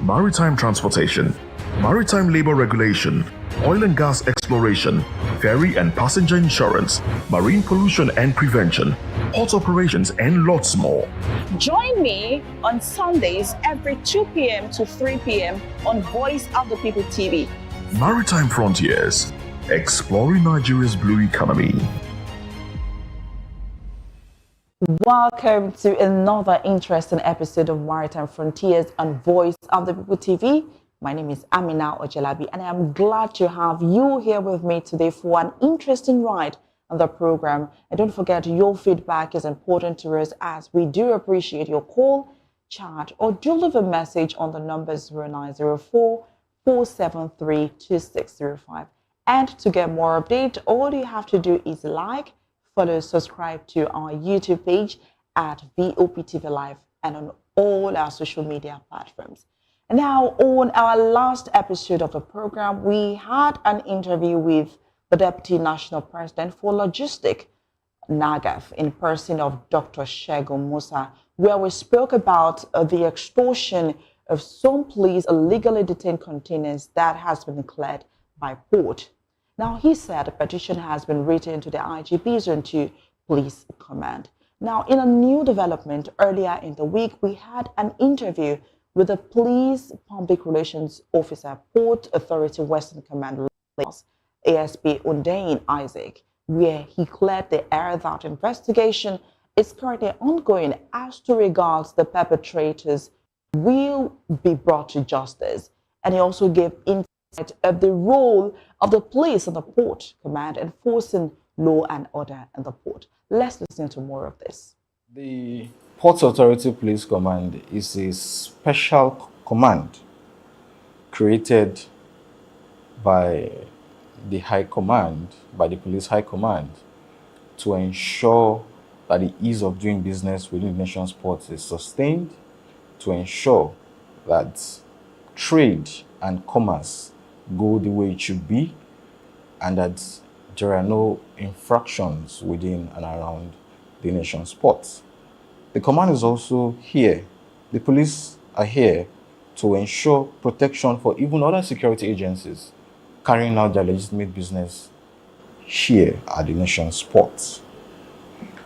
maritime transportation, maritime labor regulation, oil and gas exploration, ferry and passenger insurance, marine pollution and prevention, port operations, and lots more. Join me on Sundays every 2 p.m. to 3 p.m. on Voice of the People TV. Maritime Frontiers, exploring Nigeria's blue economy. Welcome to another interesting episode of Maritime Frontiers on Voice of the People TV. My name is Amina Ojelabi, and I am glad to have you here with me today for an interesting ride on the program. And don't forget, your feedback is important to us, as we do appreciate your call, chat, or do leave a message on the number 0904-473-2605. And to get more update, all you have to do is like, follow, subscribe to our YouTube page at VOPTV Live and on all our social media platforms. Now, on our last episode of the program, we had an interview with the Deputy National President for Logistics, NAGAF, in person of Dr. Segun Musa, where we spoke about the extortion of some police illegally detained containers that has been declared by port. Now, he said a petition has been written to the IGP Zone 2 Police Command. Now, in a new development, earlier in the week, we had an interview with the Police Public Relations Officer, Port Authority Western Command, ASP Undain Isaac, where he cleared the air that investigation is currently ongoing as to regards the perpetrators will be brought to justice. And he also gave insight of the role of the police and the port command enforcing law and order in the port. Let's listen to more of this. The Port Authority Police Command is a special command created by the High Command, by the Police High Command, to ensure that the ease of doing business within the nation's ports is sustained, to ensure that trade and commerce go the way it should be, and that there are no infractions within and around the nation's ports. The command is also here. The police are here to ensure protection for even other security agencies carrying out their legitimate business here at the nation's ports.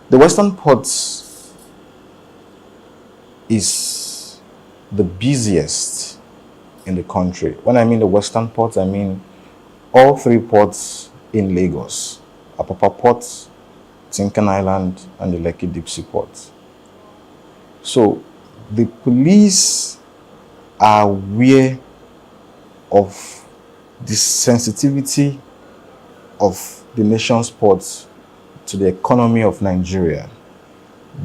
The Western Ports is the busiest in the country. When I mean the Western Ports, I mean all three ports in Lagos: Apapa Port, Tinkan Island, and the Lekki Deep Sea Port. So the police are aware of the sensitivity of the nation's ports to the economy of Nigeria,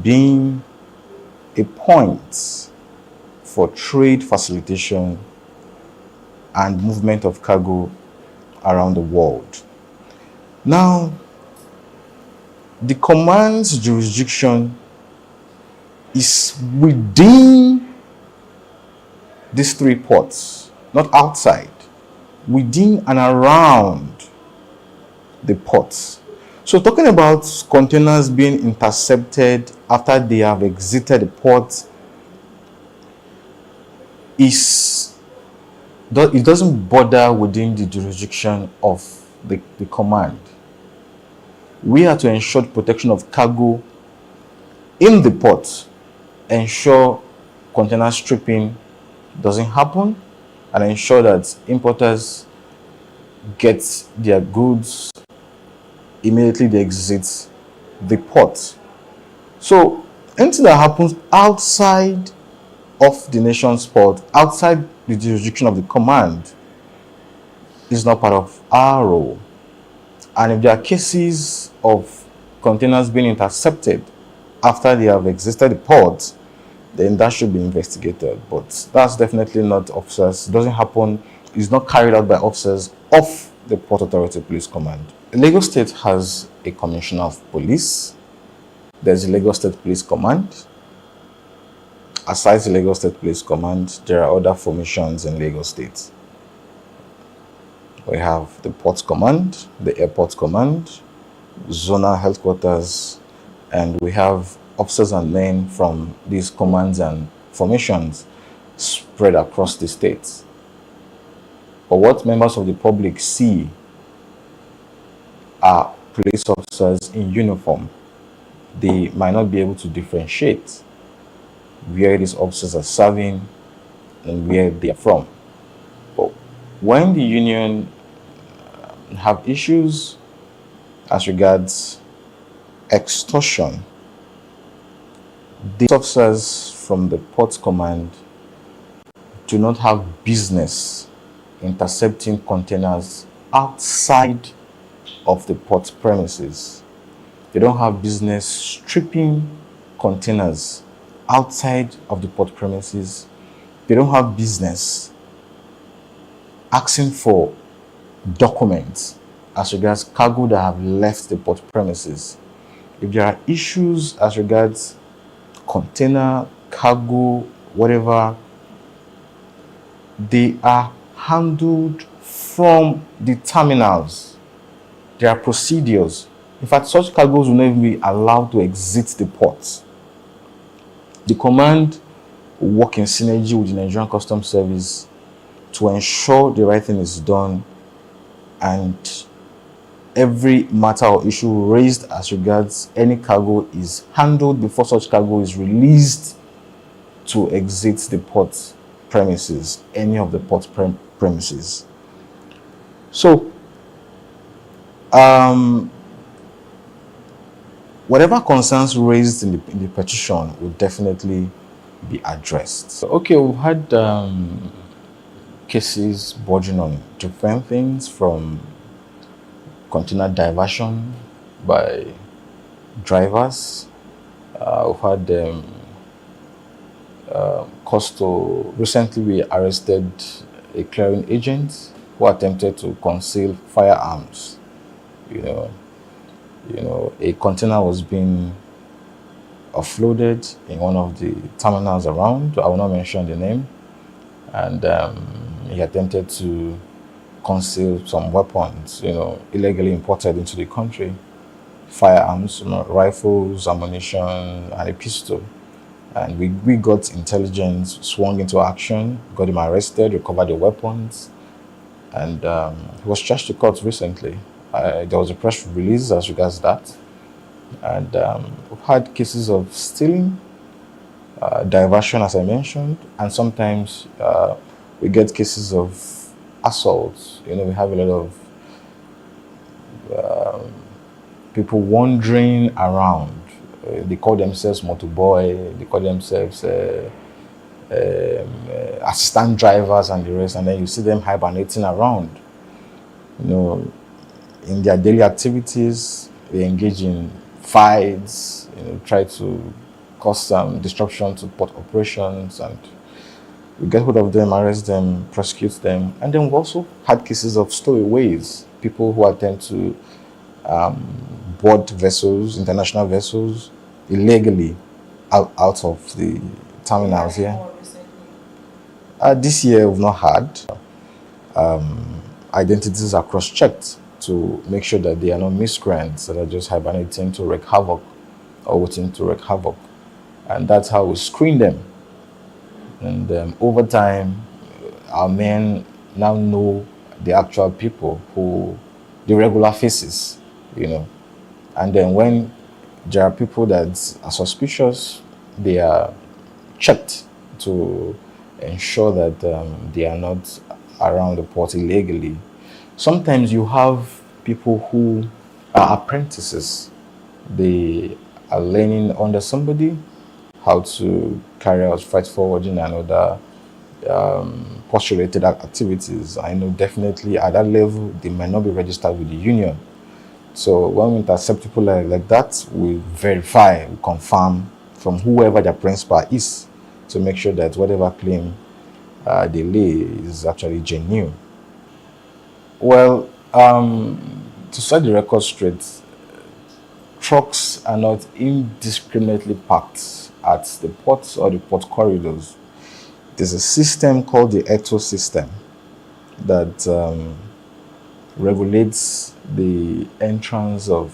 being a point for trade facilitation and movement of cargo around the world. Now, the command's jurisdiction is within these three ports, not outside, within and around the ports. So talking about containers being intercepted after they have exited the port, it doesn't border within the jurisdiction of the command. We are to ensure protection of cargo in the port, ensure container stripping doesn't happen, and ensure that importers get their goods immediately they exit the port. So anything that happens outside of the nation's port, outside the jurisdiction of the command, is not part of our role. And if there are cases of containers being intercepted after they have exited the port, then that should be investigated. But that's definitely not officers. It doesn't happen. It's not carried out by officers of the Port Authority Police Command. Lagos State has a commissioner of police. There's the Lagos State Police Command. Aside the Lagos State Police Command, there are other formations in Lagos State. We have the Port Command, the Airport Command, Zonal Headquarters, and we have officers and men from these commands and formations spread across the states. But what members of the public see are police officers in uniform. They might not be able to differentiate where these officers are serving and where they are from. But when the union have issues as regards extortion, the officers from the port command do not have business intercepting containers outside of the port premises. They don't have business stripping containers outside of the port premises. They don't have business asking for documents as regards cargo that have left the port premises. If there are issues as regards container, cargo, whatever, they are handled from the terminals. There are procedures. In fact, such cargoes will not even be allowed to exit the port. The command will work in synergy with the Nigerian Customs Service to ensure the right thing is done, and every matter or issue raised as regards any cargo is handled before such cargo is released to exit the port premises, any of the port premises. So, whatever concerns raised in the petition will definitely be addressed. So, okay, we've had cases bordering on different things, from container diversion by drivers. We've had recently we arrested a clearing agent who attempted to conceal firearms. You know, a container was being offloaded in one of the terminals around. I will not mention the name. And he attempted to conceal some weapons, illegally imported into the country. Firearms, rifles, ammunition, and a pistol. And we got intelligence, swung into action, got him arrested, recovered the weapons, and he was charged to court recently. There was a press release as regards that. And we've had cases of stealing, diversion, as I mentioned, and sometimes we get cases of assaults. We have a lot of people wandering around. They call themselves motorboy, they call themselves assistant drivers and the rest, and then you see them hibernating around. In their daily activities, they engage in fights, try to cause some disruption to port operations, and we get hold of them, arrest them, prosecute them. And then we've also had cases of stowaways, people who attempt to board vessels, international vessels, illegally out of the terminals here. This year we've not had. Identities are cross-checked to make sure that they are not miscreants that are just hibernating to wreak havoc or waiting to wreak havoc. And that's how we screen them. And over time, our men now know the actual people, the regular faces, And then when there are people that are suspicious, they are checked to ensure that they are not around the port illegally. Sometimes you have people who are apprentices. They are learning under somebody how to carry out freight forwarding and other port-related activities. I know definitely at that level, they might not be registered with the union. So when we intercept people like that, we verify, we confirm from whoever their principal is to make sure that whatever claim they lay is actually genuine. Well, to set the record straight, trucks are not indiscriminately parked at the ports or the port corridors. There's a system called the ETO system that regulates the entrance of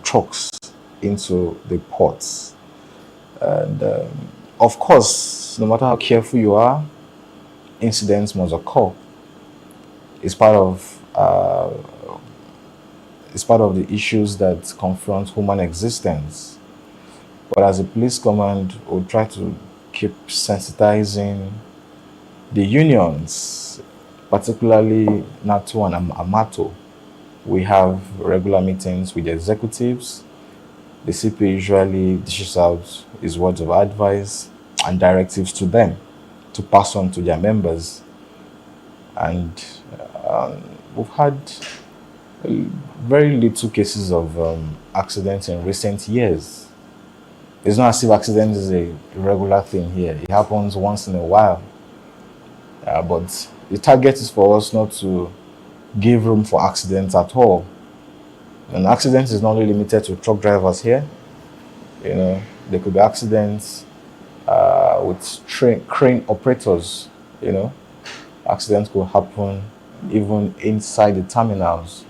trucks into the ports. And Of course, no matter how careful you are, incidents must occur. It's part of the issues that confront human existence. But as a police command, we'll try to keep sensitizing the unions, particularly NATO and Amato. We have regular meetings with the executives. The CP usually dishes out his words of advice and directives to them to pass on to their members. And we've had very little cases of accidents in recent years. It's not as if accident is a regular thing here. It happens once in a while. But the target is for us not to give room for accidents at all. And accidents is not only limited to truck drivers here. You know, there could be accidents with crane operators. You know, accidents could happen even inside the terminals.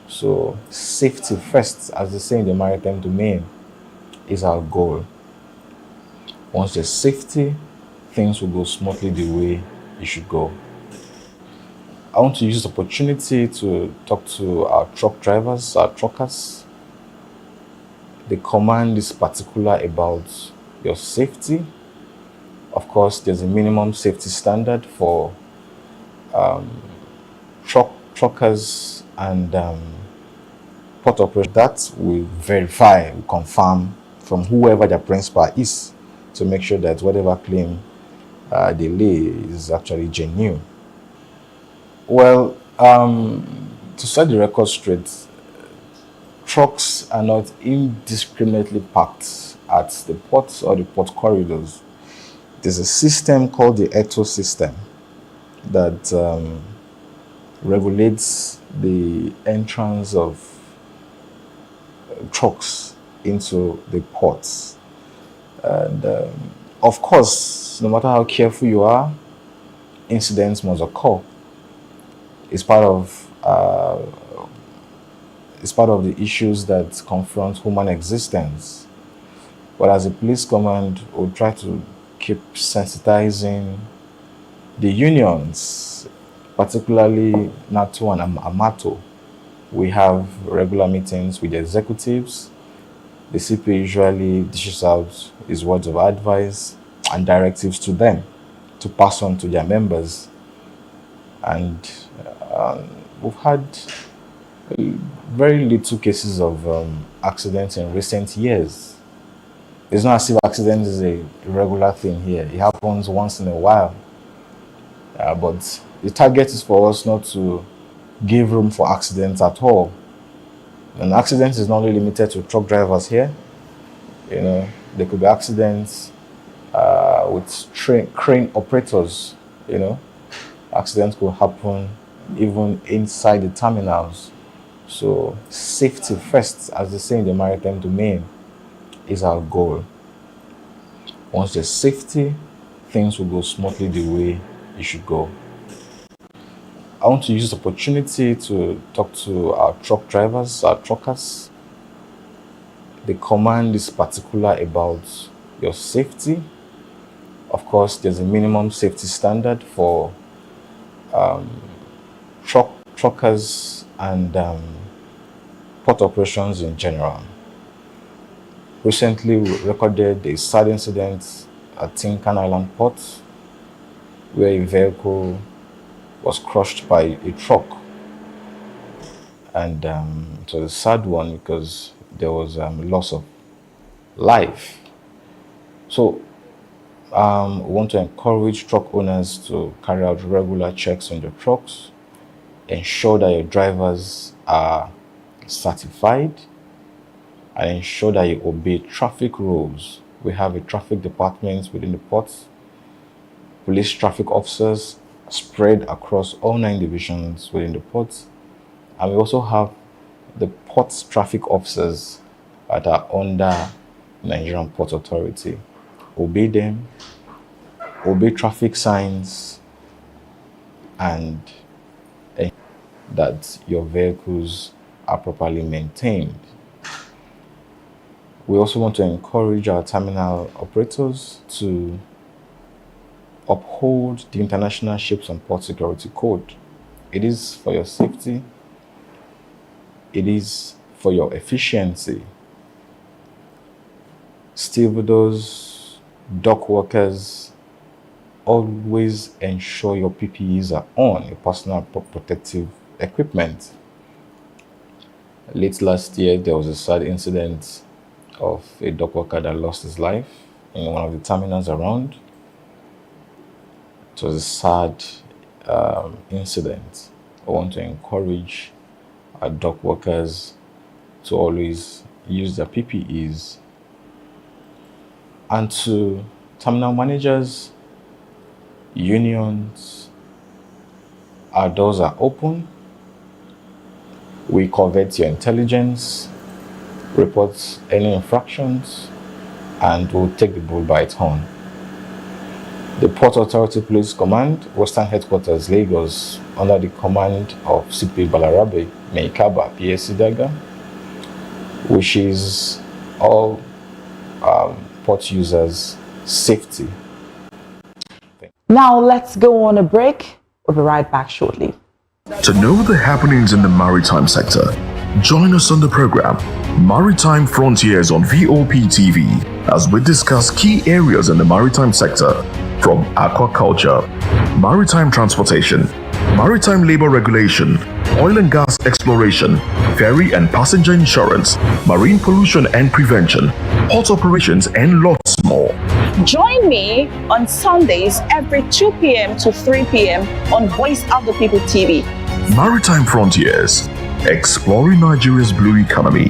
So safety first, as they say in the maritime domain, is our goal. Once there's safety, things will go smoothly the way it should go. I want to use this opportunity to talk to our truck drivers, our truckers. The command is particular about your safety. Of course, there's a minimum safety standard for truckers and port operators. That we verify, we confirm from whoever their principal is to make sure that whatever claim they lay is actually genuine. Well, to set the record straight, trucks are not indiscriminately parked at the ports or the port corridors. There's a system called the ETO system that regulates the entrance of trucks into the ports. And of course, no matter how careful you are, incidents must occur. It's part of the issues that confront human existence. But as a police command, we'll try to keep sensitizing the unions, particularly NATO and Amato. We have regular meetings with the executives. The CP usually dishes out his words of advice and directives to them to pass on to their members. And we've had very little cases of accidents in recent years. It's not as if accident is a regular thing here. It happens once in a while. But the target is for us not to give room for accidents at all. And accidents is not only limited to truck drivers here. You know, there could be accidents with crane operators. You know, accidents could happen even inside the terminals. So safety first, as they say in the maritime domain, is our goal. Once there's safety, things will go smoothly the way it should go. I want to use this opportunity to talk to our truck drivers, our truckers. The command is particular about your safety. Of course, there's a minimum safety standard for truckers and port operations in general. Recently, we recorded a sad incident at Tinkan Island Port where a vehicle was crushed by a truck. And it was a sad one because there was loss of life. So we want to encourage truck owners to carry out regular checks on their trucks, ensure that your drivers are certified, and ensure that you obey traffic rules. We have a traffic department within the ports, police traffic officers spread across all 9 divisions within the ports, and we also have the ports traffic officers that are under Nigerian Port Authority. Obey them, obey traffic signs, and that your vehicles are properly maintained. We also want to encourage our terminal operators to uphold the International Ships and Port Security Code. It is for your safety. It is for your efficiency. Stevedores, dock workers, always ensure your PPEs are on, your personal protective equipment. Late last year, there was a sad incident of a dock worker that lost his life in one of the terminals around. It was a sad incident. I want to encourage our dock workers to always use their PPEs, and to terminal managers, unions, our doors are open. We covet your intelligence, report any infractions, and we'll take the bull by its horn. The Port Authority Police Command, Western Headquarters, Lagos, under the command of CP Balarabe Meikaba, PSC Daga, wishes all port users safety. Now let's go on a break. We'll be right back shortly. To know the happenings in the maritime sector, join us on the program Maritime Frontiers on VOP TV as we discuss key areas in the maritime sector, from aquaculture, maritime transportation, maritime labor regulation, oil and gas exploration, ferry and passenger insurance, marine pollution and prevention, port operations, and lots more. Join me on Sundays every 2 p.m. to 3 p.m. on Voice of the People TV. Maritime Frontiers, exploring Nigeria's blue economy.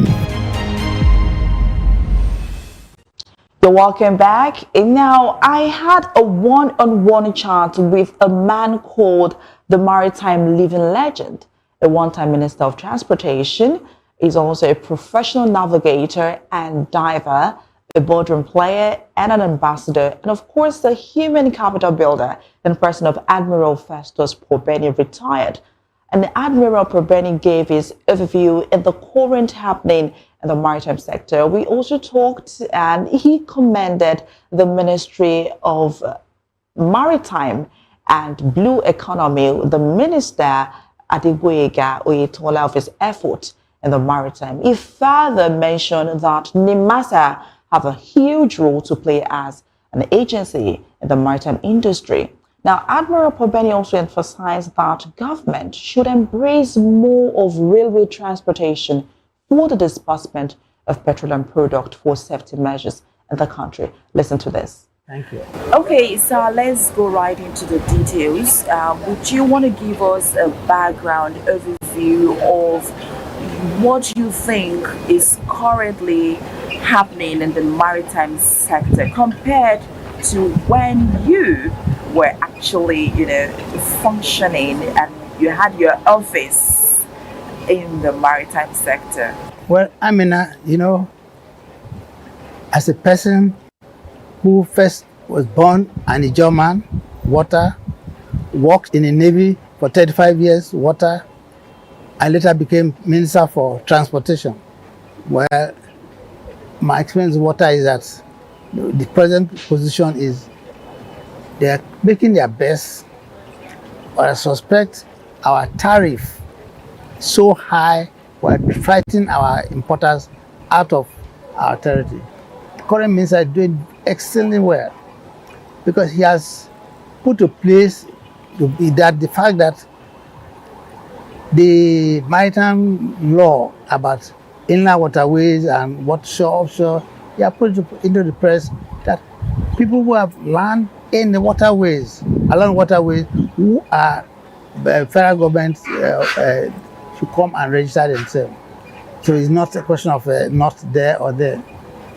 You're welcome back. And now I had a one-on-one chat with a man called the Maritime living legend, a one-time Minister of Transportation. He's also a professional navigator and diver, a boardroom player and an ambassador, and of course the human capital builder in person of Admiral Festus Pobeni, retired. And Admiral Pobeni gave his overview in the current happening in the maritime sector. We also talked and he commended the Ministry of Maritime and Blue Economy, the Minister Adegboyega Oyetola, of his effort in the maritime. He further mentioned that Nimasa have a huge role to play as an agency in the maritime industry. Now, Admiral Pobeni also emphasized that government should embrace more of railway transportation for the disbursement of petroleum product for safety measures in the country. Listen to this. Thank you. Okay, so let's go right into the details. Would you want to give us a background overview of what you think is currently happening in the maritime sector compared to when you were actually, functioning and you had your office in the maritime sector? Well, Amina, as a person who first was born an Ijaw water, worked in the Navy for 35 years, water, I later became Minister for Transportation. Well, my experience with water is that the present position is they are making their best, but I suspect our tariff so high, we're fighting our importers out of our territory. The current minister is doing extremely well because he has put to place that the fact that the maritime law about inland waterways and offshore, he has put into the press that people who have land in the waterways, along waterways, who are federal government should come and register themselves. So it's not a question of not there or there.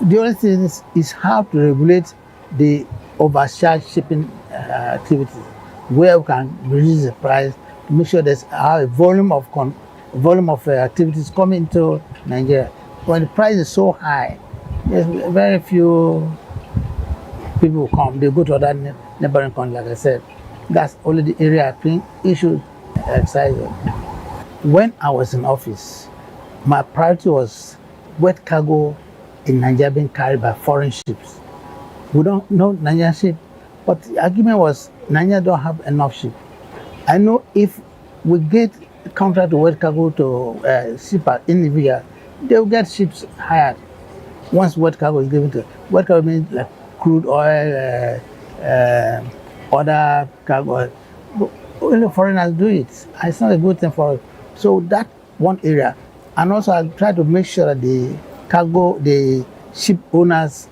The only thing is how to regulate the overcharged shipping activities, where we can reduce the price to make sure there's a volume of activities coming into Nigeria. When the price is so high, there's very few people will come. They go to other neighboring countries, like I said. That's only the area I think issues excited. When I was in office, my priority was wet cargo in Nigeria being carried by foreign ships. We don't know Nigerian ship, but the argument was Nigeria don't have enough ships. I know if we get a contract to wet cargo to shipper individual, they will get ships hired. Once wet cargo is given to wet cargo means like crude oil, other cargo. But only foreigners do it. It's not a good thing for us. So that one area, and also I try to make sure that the ship owners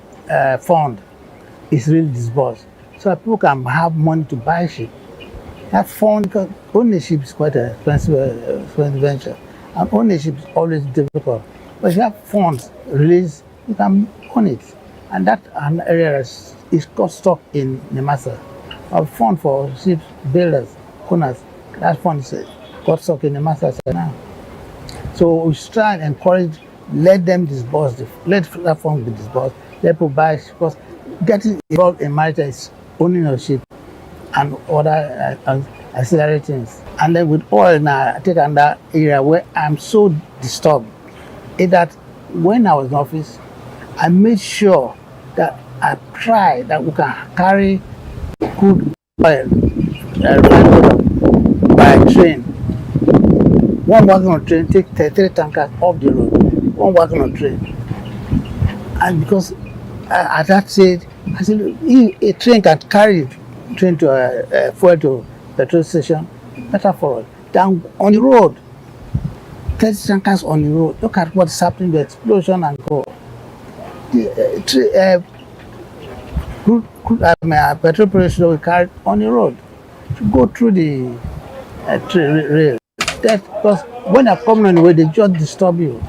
fund is really disbursed, so that people can have money to buy ship. That fund, because ownership is quite an expensive venture, and ownership is always difficult. But if you have funds released, you can own it, and that an area is got stock in Nimasa. A fund for ship builders, owners. That fund is got stock in Nimasa now. So we try and encourage, let them disburse, let that fund be disbursed, let people buy, because getting involved in maritime is owning a ship and other ancillary things. And then with oil now, I take another area where I'm so disturbed, is that when I was in office, I made sure that I try that we can carry crude oil by train. One working on train take 3 tankers off the road, one working on train. And because at that stage, I said, if a train can carry train to fuel to petrol station, better for us. Down on the road, 30 tankers on the road. Look at what's happening, the explosion and go. The petrol production we carry on the road to go through the rail. That, because when they're coming on the way, they just disturb you.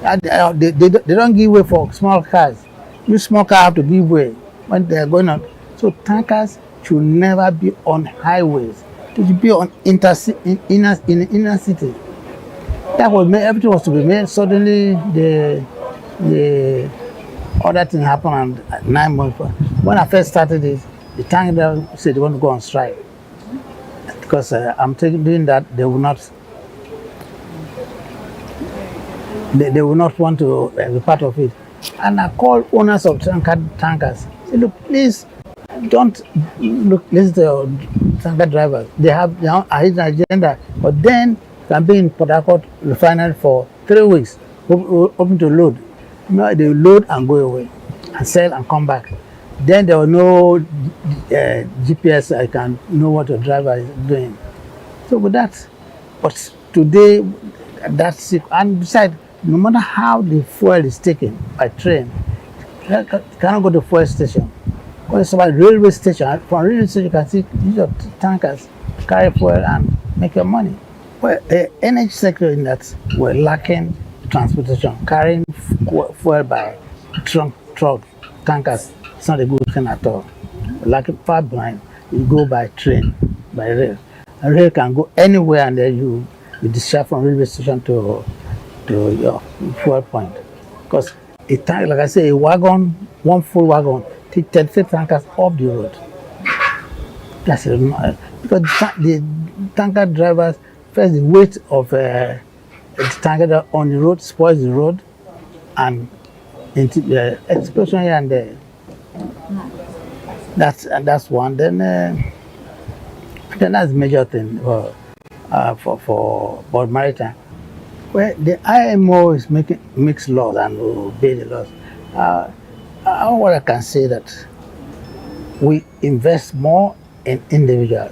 They don't give way for small cars. You small cars have to give way when they're going on. So tankers should never be on highways. They should be on inner city. That was made, everything was to be made. Suddenly the other thing happened, and 9 months. When I first started this, the tanker said they want to go on strike. Because I'm doing that, they will not. They will not want to be part of it. And I called owners of tankers. Say, look, please don't listen to your tanker drivers. They have their own agenda, but then can be in Port Harcourt refinery for 3 weeks, open to load. No, they load and go away, and sell and come back. Then there was no GPS. I can know what your driver is doing. So with that, but today that's it. And besides, no matter how the fuel is taken by train, you cannot go to fuel station. When it's about railway station, from railway station you can see use your tankers, carry fuel and make your money. Well, the energy sector in that we're lacking transportation, carrying fuel by truck tankers. It's not a good thing at all. Like far behind, you go by train, by rail. A rail can go anywhere, and then you discharge from railway station to your fuel point. Because a tank, like I say, a wagon, one full wagon, take 30 tankers off the road. That's it. Because the tanker drivers, first the weight of the tanker on the road spoils the road, and the explosion here and there. That's one. Then that's a major thing for Maritime. Well, the IMO is makes laws and obey the laws. What I can say that we invest more in individuals.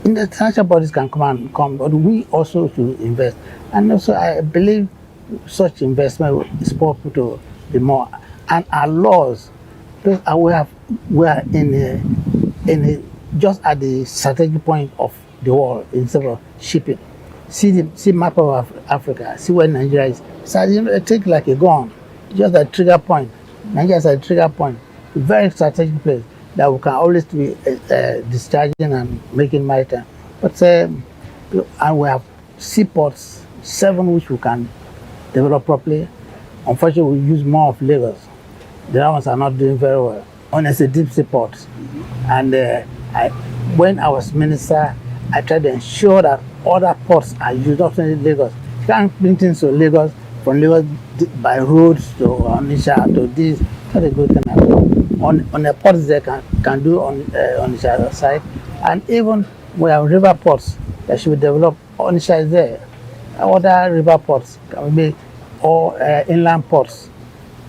International bodies can come, but we also should invest. And also, I believe such investment is possible to be more. And our laws, we are just at the strategic point of the world in terms of shipping. See map of Africa. See where Nigeria is. So it takes like a gun, just a trigger point. Nigeria is a trigger point, a very strategic place that we can always be discharging and making maritime. But and we have seaports, 7 which we can develop properly. Unfortunately, we use more of Lagos. The other ones are not doing very well. Honestly, deep sea ports. And when I was minister, I tried to ensure that other ports are used, not only Lagos. You can't bring things to Lagos from Lagos by roads to Onitsha to this. Not a good thing at all. On the ports they can do on Onitsha side, and even we have river ports that should be developed. Onitsha is there. Other river ports can be or inland ports.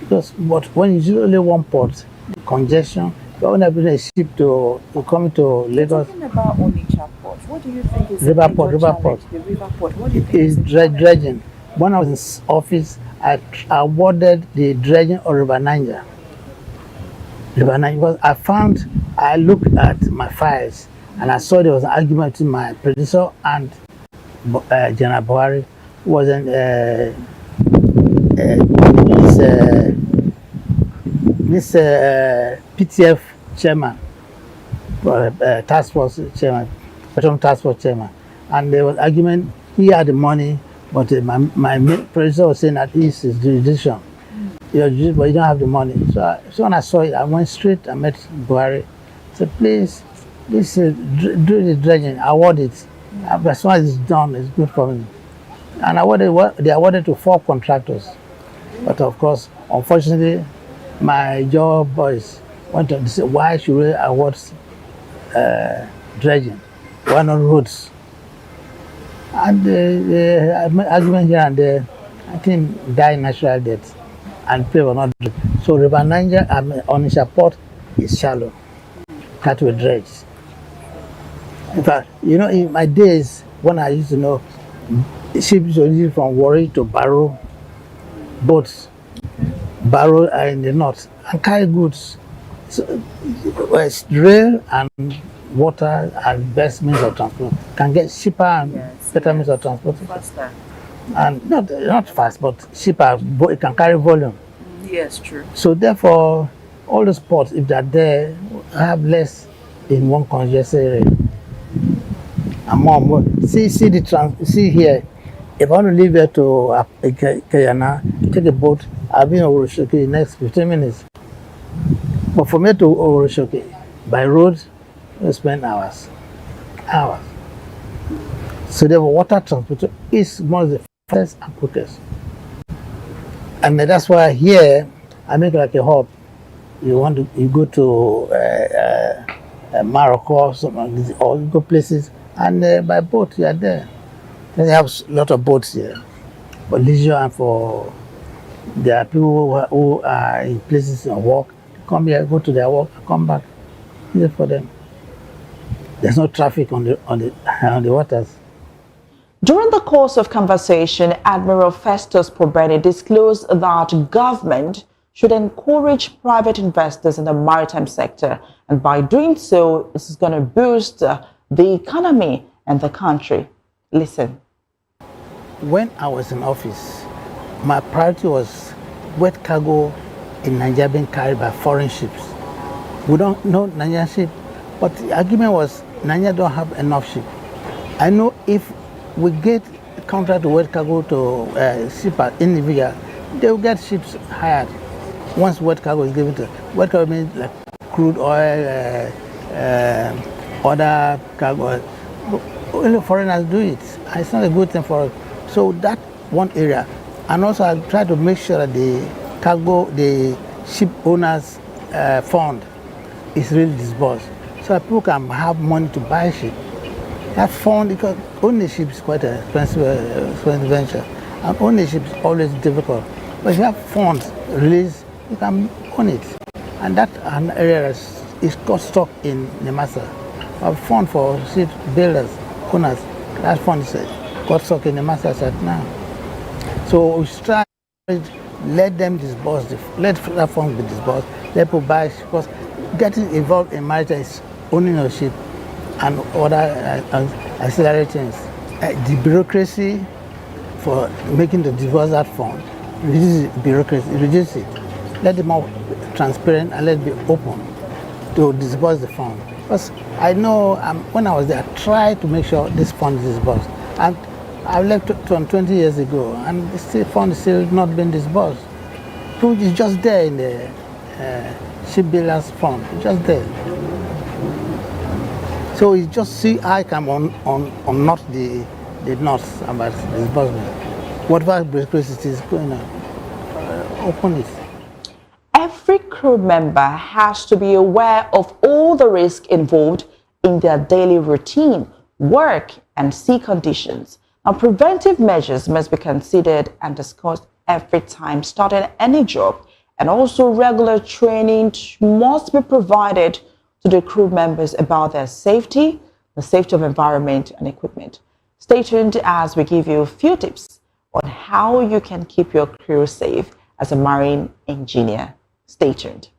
But when you do only one port, the congestion, you're going to bring a ship to come to Lagos. Talking about Onitsha Port, what do you think is River the port, major river challenge? port. The river port, what do you think Is dredging. When I was in office, I awarded the dredging of River Niger. River Niger, because I looked at my files and I saw there was an argument between my predecessor and General Buhari, who was this PTF chairman, task force chairman, Petroleum task force chairman, and there was argument. He had the money, but my predecessor was saying that this is jurisdiction. But you don't have the money. So when I saw it, I went straight. I met Buhari. I said, please, do the dredging. Award it. As soon as it's done, it's good for me. And they awarded to 4 contractors. But of course, unfortunately, my job boys went to say, why should we award dredging? Why not roads? And the argument here and there, I think, die natural death. And people were not dredged. So River Niger, Onitsha Port is shallow. That to be dredged. In fact, in my days when I used to know, ships were used from Warri to Barrow, boats. Barrow are in the north and carry goods. So, rail and water are best means of transport. Can get cheaper and better means of transport. faster? And not fast, but cheaper. But it can carry volume. Yes, true. So therefore, all the ports, if they're there, have less in one congested area. And more. See here. If I want to leave here to Kayana, take a boat, I'll be in Oroshoki in the next 15 minutes. But for me to Oroshoki, by road, you spend hours. So the water transport is one of the fastest and quickest. And that's why here, I make like a hub. You go to Morocco or you go places, and by boat you are there. Then they have a lot of boats here, for leisure and for there are people who are in places of work. Come here, go to their work, come back. Easy for them. There's no traffic on the waters. During the course of conversation, Admiral Festus Pobeni disclosed that government should encourage private investors in the maritime sector, and by doing so, this is going to boost the economy and the country. Listen. When I was in office, my priority was wet cargo in Nigeria being carried by foreign ships. We don't know Nigerian ship, but the argument was Nigeria don't have enough ships. I know if we get a contract to wet cargo to shippers individual, they will get ships hired. Once wet cargo is given to wet cargo means like crude oil, other cargo. Only foreigners do it. It's not a good thing for us. So that one area, and also I try to make sure that the ship owners fund is really disbursed, so that people can have money to buy a ship. That fund, because ownership is quite an expensive venture, and ownership is always difficult. But if you have funds released, you can own it, and that an area is got stock in Nimasa. A fund for ship builders, owners. That fund is got stock in Nimasa right now. So we try to let them disburse, let that fund be disbursed, let people buy, because getting involved in maritime is owning a ship and other ancillary things. The bureaucracy for making the disburse that fund, reduce bureaucracy, reduce it. Let them more transparent and let it be open to disburse the fund. Because I know when I was there, I tried to make sure this fund is disbursed. And I left 20 years ago, and the fund is still not been disbursed. Which is just there in the shipbuilders fund, it's just there. So you just see I come on not the knots about disbursement. whatever bureaucracy it is going on, open it. Every crew member has to be aware of all the risks involved in their daily routine, work, and sea conditions. Now, preventive measures must be considered and discussed every time starting any job, and also regular training must be provided to the crew members about their safety, the safety of environment and equipment. Stay tuned as we give you a few tips on how you can keep your crew safe as a marine engineer. Stay tuned.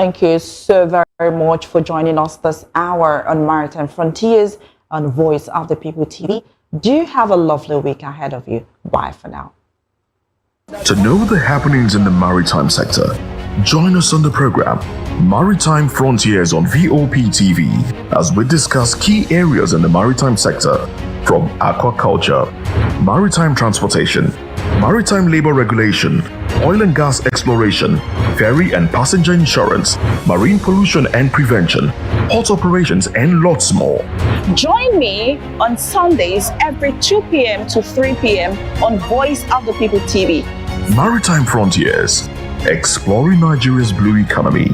Thank you so very much for joining us this hour on Maritime Frontiers on Voice of the People TV. Do have a lovely week ahead of you. Bye for now. To know the happenings in the maritime sector, join us on the program Maritime Frontiers on VOP TV as we discuss key areas in the maritime sector, from aquaculture, maritime transportation, maritime labor regulation, oil and gas exploration, ferry and passenger insurance, marine pollution and prevention, port operations, and lots more. Join me on Sundays every 2 p.m. to 3 p.m. on Voice of the People TV. Maritime Frontiers, exploring Nigeria's blue economy.